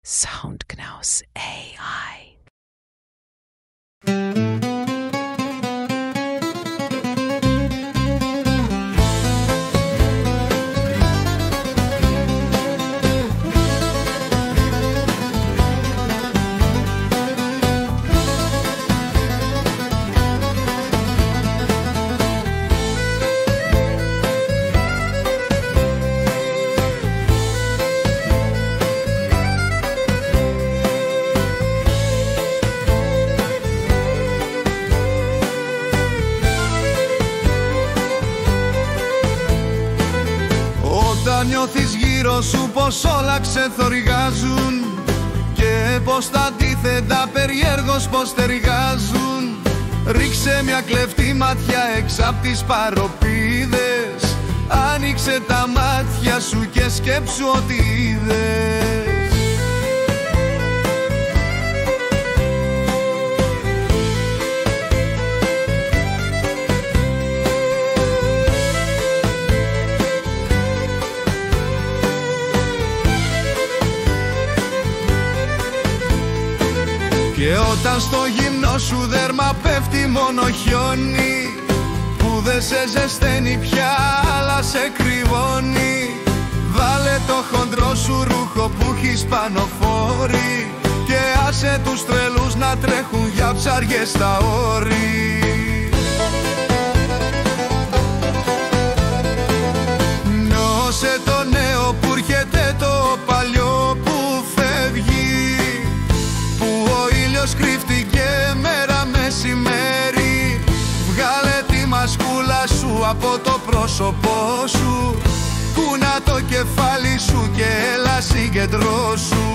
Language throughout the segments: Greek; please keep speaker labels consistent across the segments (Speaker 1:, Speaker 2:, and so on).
Speaker 1: Soundknaus AI.
Speaker 2: Όταν νιώθεις γύρω σου πως όλα ξεθοργάζουν και πως τα αντίθετα περιέργως πως ταιριάζουν, ρίξε μια κλεφτή ματιά έξω απ' τις παροπίδες, άνοιξε τα μάτια σου και σκέψου ό,τι είδες. Και όταν στο γυμνό σου δέρμα πέφτει μόνο χιόνι, που δεν σε ζεσταίνει πια αλλά σε κρυβώνει, βάλε το χοντρό σου ρούχο που έχεις πάνω φόρη και άσε τους τρελούς να τρέχουν για ψαριές στα όρη. Νιώσε το νέο που έρχεται, το παλιό που φεύγει, που ο ήλιος κρύφτηκε μέρα μεσημέρι. Βγάλε τη μασκούλα σου από το πρόσωπό σου, κούνα το κεφάλι σου και έλα συγκεντρώσου.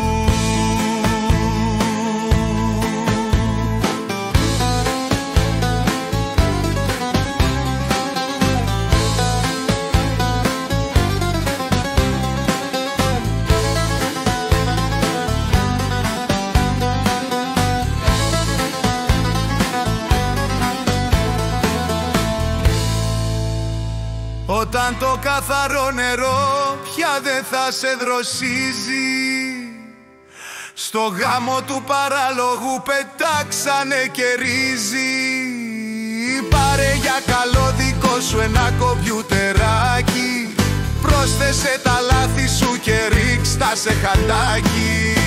Speaker 2: Όταν το καθαρό νερό πια δεν θα σε δροσίζει, στο γάμο του παράλογου πετάξανε και ρύζι. Πάρε για καλό δικό σου ένα κομπιουτεράκι, πρόσθεσε τα λάθη σου και ρίξ' τα σε χαντάκι.